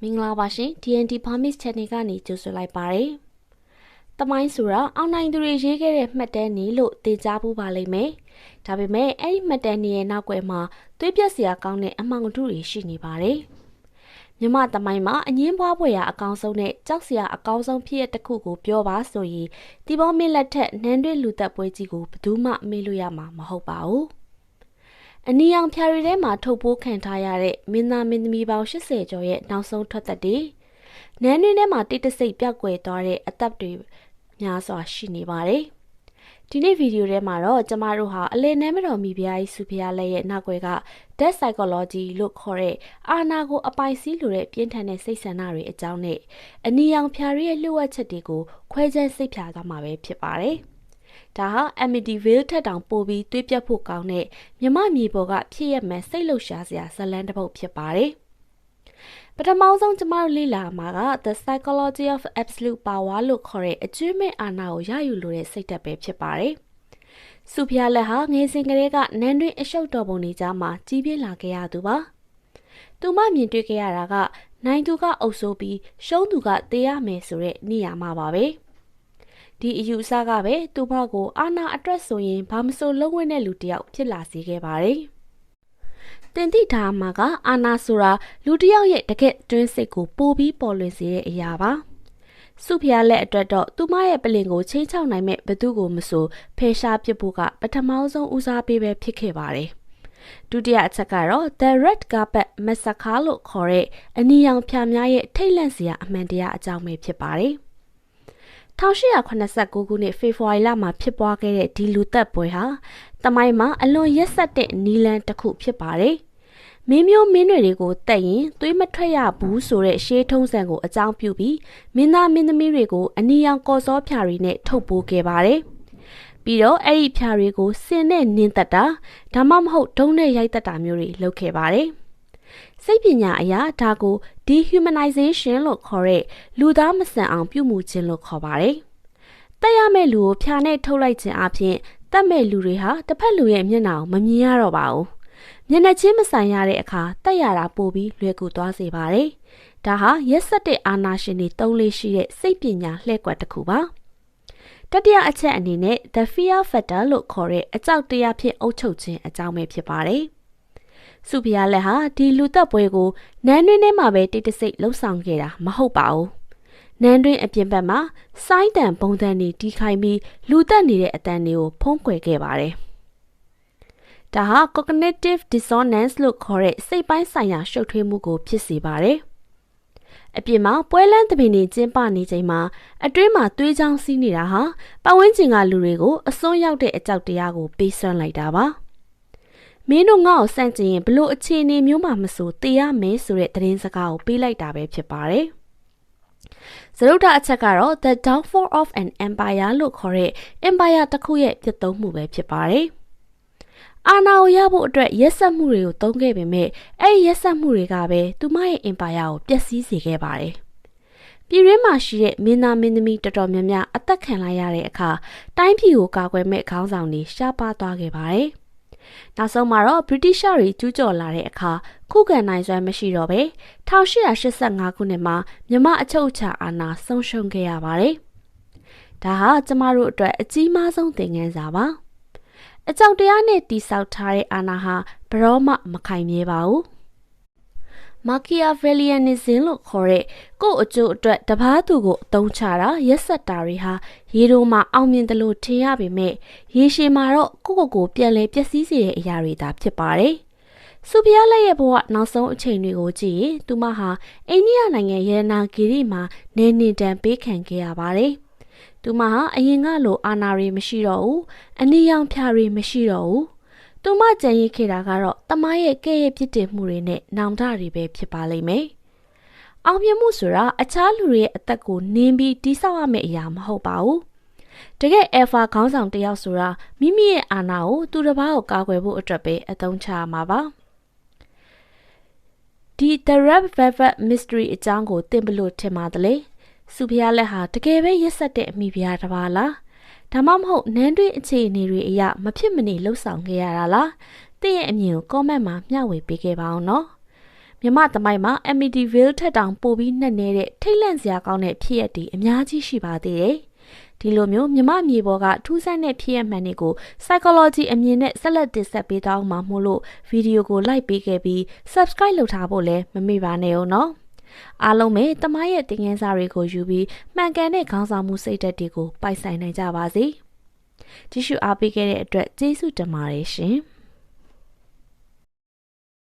မင်္ဂလာပါရှင် DND Promise Channel ကနေကြိုဆိုလိုက်ပါတယ်။တမိုင်းဆိုတာအောင်နိုင်သူတွေရေးခဲ့တဲ့မှတ်တမ်းနည်းလို့သိကြဖို့ပါလိမ့်မယ်။ဒါပေမဲ့အဲ့ဒီမှတ်တမ်းနည်းရဲ့နောက်ွယ်မှာသွေးပြက်စရာကောင်းတဲ့အမှောင်ထုတွေရှိနေပါတယ်။မြမတမိုင်းမှာအငင်းပွားဖွယ်ရာအကောင်းဆုံးနဲ့ကြောက်စရာအကောင်းဆုံးဖြစ်တဲ့တစ်ခုကိုပြောပါဆိုရင်ဒီပေါင်းမင်းလက်ထက်နန်းတွင်းလူသက်ပွဲကြီးကိုဘယ်သူမှမေ့လို့ရမှာမဟုတ်ပါဘူး။အနီရောင်ဖြာရီထဲမှာထုတ်ပိုးခံထားရတဲ့မင်းသားမင်းသမီးပေါင်း80ကျော်ရဲ့နောက်ဆုံးထွက်သက်တွေနန်းတွင်းထဲမှာတိတ်တဆိတ်ပြောက်ကွယ်သွားတဲ့အသက်တွေများစွာရှိနေပါတယ်။ဒီနေ့ဗီဒီယိုထဲမှာတော့ကျမတို့ဟာအလယ်နန်းမတော်မိဖုရားကြီးစုဖုရားလက်ရဲ့နောက်ွယ်က Death Psychology လို့ခေါ်တဲ့အာနာကိုအပိုင်စီးလိုတဲ့ပြင်းထန်တဲ့စိတ်ဆန္ဒတွေအကြောင်းနဲ့အနီရောင်ဖြာရီရဲ့လှုပ်ဝက်ချက်တွေကိုခွဲခြမ်းစိတ်ဖြာသွားမှာပဲဖြစ်ပါတယ်။ဒါဟာ Amityville ထက်တောင်ပိုပြီးသွေးပြတ်ဖို့ကောင်းတဲ့မြမမြေပေါ်ကဖြစ်ရမှန်စိတ်လှုပ်ရှားစရာဇာတ်လမ်းတစ်ပုဒ်ဖြစ်ပါတယ်။ပထမဆုံးကျမတို့လေ့လာမှာက The Psychology of Absolute Power လို့ခေါ်တဲ့အကျွမ်းမဲ့အာဏာကိုရယူလိုတဲ့စိတ်ဓာတ်ပဲဖြစ်ပါတယ်။စုဖျားလက်ဟာငယ်စဉ်ကတည်းကနန်းတွင်းအရှုပ်တော်ပုံတွေကြားမှာကြီးပြင်းလာခဲ့ရသူပါ။သူမမြင်တွေ့ခဲ့ရတာကနိုင်သူကအုပ်ဆိုးပြီးရှုံးသူကတေးရမယ်ဆိုတဲ့နေရာမှာပါပဲ။ဒီအယူအဆကပဲသူမကိုအာနာအတွက်ဆိုရင်ဘာမဆိုလုံးဝတဲ့လူတစ်ယောက်ဖြစ်လာစေခဲ့ပါတယ်။တင်တိထားမှာကအာနာဆိုတာလူတစ်ယောက်ရဲ့တကယ့်တွင်းစိတ်ကိုပိုပြီးပေါ်လွင်စေတဲ့အရာပါ။စုဖျားလက်အတွက်တော့သူမရဲ့ပလင်ကိုချင်းချောက်နိုင်မဲ့ဘသူကိုမဆိုဖယ်ရှားပစ်ဖို့ကပထမဆုံးဦးစားပေးပဲဖြစ်ခဲ့ပါတယ်။ဒုတိယအချက်ကတော့ The Red Carpet Massacre လို့ခေါ်တဲ့အနီရောင်ဖြာများရဲ့ထိတ်လန့်စရာအမှန်တရားအကြောင်းပဲဖြစ်ပါတယ်။1889ခုနှစ်ဖေဖော်ဝါရီလမှာဖြစ်ပွားခဲ့တဲ့ဒီလူသက်ပွဲဟာတမိုင်းမှာအလွန်ရက်စက်တဲ့နီလန်တစ်ခုဖြစ်ပါတယ်။မင်းမျိုးမင်းတွေကိုတက်ရင်သွေးမထွက်ရဘူးဆိုတဲ့ရှေးထုံးစံကိုအကြောင်းပြုပြီးမင်းသားမင်းသမီးတွေကိုအနီရောင်ကော်စောဖြာတွေနဲ့ထုတ်ပိုးခဲ့ပါတယ်။ပြီးတော့အဲ့ဒီဖြာတွေကိုစင်နဲ့နင်းသက်တာဒါမှမဟုတ်ဒုံးနဲ့ရိုက်သက်တာမျိုးတွေလုပ်ခဲ့ပါတယ်။စိတ်ပညာအရာဒါကို dehumanization လို့ခေါ်တဲ့လူသားမဆန်အောင်ပြုမှုခြင်းလို့ခေါ်ပါတယ်။တက်ရမယ့်လူကိုဖြာနဲ့ထုတ်လိုက်ခြင်းအပြင်တက်မဲ့လူတွေဟာတစ်ဖက်လူရဲ့မျက်နှာကိုမမြင်ရတော့ပါဘူး။မျက်နှာချင်းမဆိုင်ရတဲ့အခါတက်ရတာပိုပြီးလွယ်ကူသွားစေပါတယ်။ဒါဟာရက်စက်တဲ့အာဏာရှင်တွေတုံးလေးရှိတဲ့စိတ်ပညာလှည့်ကွက်တစ်ခုပါ။တတိယအချက်အနေနဲ့ the fear factor လို့ခေါ်တဲ့အကြောက်တရားဖြင့်အုပ်ချုပ်ခြင်းအကြောင်းပဲဖြစ်ပါတယ်။စုဖျားလက်ဟာဒီလူသက်ပွဲကိုနန်းတွင်းထဲမှာပဲတိတ်တဆိတ်လှုပ်ဆောင်ခဲ့တာမဟုတ်ပါဘူး။နန်းတွင်းအပြင်ဘက်မှာစိုင်းတန်ပုံတန်တွေတီးခိုင်းပြီးလူသက်နေတဲ့အတန်တွေကိုဖုံးကွယ်ခဲ့ပါတယ်။ဒါဟာ cognitive dissonance လို့ခေါ်တဲ့စိတ်ပိုင်းဆိုင်ရာရှုပ်ထွေးမှုကိုဖြစ်စေပါတယ်။အပြင်မှာပွဲလန်းသဘင်တွေကျင်းပနေချိန်မှာအတွင်းမှာသွေးချောင်းစီးနေတာဟာပတ်ဝန်းကျင်ကလူတွေကိုအစွန်းရောက်တဲ့အကြောက်တရားကိုပေးစွမ်းလိုက်တာပါ။မင်းတို့ငါ့ကိုစန့်ကျင်ရင်ဘလို့အခြေအနေမျိုးမှမဆိုတေးရမယ်ဆိုတဲ့သတင်းစကားကိုပေးလိုက်တာပဲဖြစ်ပါတယ်။စရုပ်ဓာတ်အချက်ကတော့ The Downfall of an Empire လို့ခေါ်တဲ့ Empire တစ်ခုရဲ့ပြတ်သုံးမှုပဲဖြစ်ပါတယ်။အာဏာကိုရဖို့အတွက်ရက်စက်မှုတွေကိုသုံးခဲ့ပေမဲ့အဲ့ရက်စက်မှုတွေကပဲသူမရဲ့ Empire ကိုပျက်စီးစေခဲ့ပါတယ်။ပြည်တွင်းမှာရှိတဲ့မင်းသားမင်းသမီးတော်တော်များများအသက်ခံလိုက်ရတဲ့အခါတိုင်းပြည်ကိုကာကွယ်မဲ့ခေါင်းဆောင်တွေရှားပါးသွားခဲ့ပါတယ်။နောက်ဆုံးမှာတော့ British တွေကျူးကျော်လာတဲ့အခါခုခံနိုင်စွမ်းမရှိတော့ပဲ1885ခုနှစ်မှာမြမအချုပ်အခြာအာဏာဆုံးရှုံးခဲ့ရပါတယ်။ဒါဟာကျမတို့အတွက်အကြီးမားဆုံးသင်ခန်းစာပါ။အကြောက်တရားနဲ့တိဆောက်ထားတဲ့အာဏာဟာဘယ်တော့မှမခိုင်မြဲပါဘူး။ Machiavellianism လို့ခေါ်တဲ့ကိုယ့်အကျိုးအတွက်တပားသူကိုအသုံးချတာရက်စက်တာတွေဟာရေတိုမှာအောင်မြင်တယ်လို့ထင်ရပေမဲ့ရေရှည်မှာတော့ကိုယ့်ကိုယ်ပြန်လဲပျက်စီးစေတဲ့အရာတွေသာဖြစ်ပါတယ်။စုဖျားလက်ရဲ့ဘဝနောက်ဆုံးအချိန်တွေကိုကြည့်ရင်သူမဟာအိန္ဒိယနိုင်ငံရတနာဂီရီမှာနေနေတန်ပေးခံခဲ့ရပါတယ်။သူမဟာအရင်ကလိုအာဏာတွေမရှိတော့ဘူး။အနီရောင်ဖြာတွေမရှိတော့ဘူး။သူမကြံရစ်ခဲ့တာကတော့တမရဲ့ကဲ့ရဲ့ပြစ်တင်မှုတွေနဲ့နောင်တတွေပဲဖြစ်ပါလိမ့်မယ်။အောင်မြင်မှုဆိုတာအခြားလူတွေရဲ့အသက်ကိုနင်းပြီးတိဆောက်ရမယ့်အရာမဟုတ်ပါဘူး။တကယ် Alpha ခေါင်းဆောင်တစ်ယောက်ဆိုတာမိမိရဲ့အာဏာကိုသူတစ်ပါးကိုကာကွယ်ဖို့အတွက်ပဲအသုံးချရမှာပါ။ဒီ The Red Velvet Mystery အကြောင်းကိုသင်ဘလို့ထင်ပါသလဲ။စုဖျားလက်ဟာတကယ်ပဲရက်စက်တဲ့အမိဖျားတစ်ပါးလား။ဒါမှမဟုတ်နန်းတွင်းအခြေအနေတွေအရမဖြစ်မနေလှုပ်ဆောင်ခဲ့ရတာလား။သင်ရဲ့အမြင်ကို comment မှာမျှဝေပေးခဲ့ပါအောင်နော်။ မြမသမိုင်းမှာ Amityville ထက်တောင်ပိုပြီးနှက်နေတဲ့ထိတ်လန့်စရာကောင်းတဲ့ဖြစ်ရပ်တွေအများကြီးရှိပါသေးတယ်။ဒီလိုမျိုးမြမမြေပေါ်ကထူးဆန်းတဲ့ဖြစ်ရပ်မှန်တွေကို psychology အမြင်နဲ့ဆက်လက်တင်ဆက်ပေးသွားအောင်မှာမို့လို့ဗီဒီယိုကို like ပေးခဲ့ပြီး subscribe လုပ်ထားဖို့လည်းမမေ့ပါနဲ့ဦးနော်။အားလုံးပဲတမိုင်းရဲ့သင်ခန်းစာတွေကိုယူပြီးမှန်ကန်တဲ့ခေါင်းဆောင်မှုစိတ်ဓာတ်တွေကိုပိုင်ဆိုင်နိုင်ကြပါစေ။ကြည့်ရှုအားပေးခဲ့တဲ့အတွက်ကျေးဇူးတင်ပါတယ်ရှင်။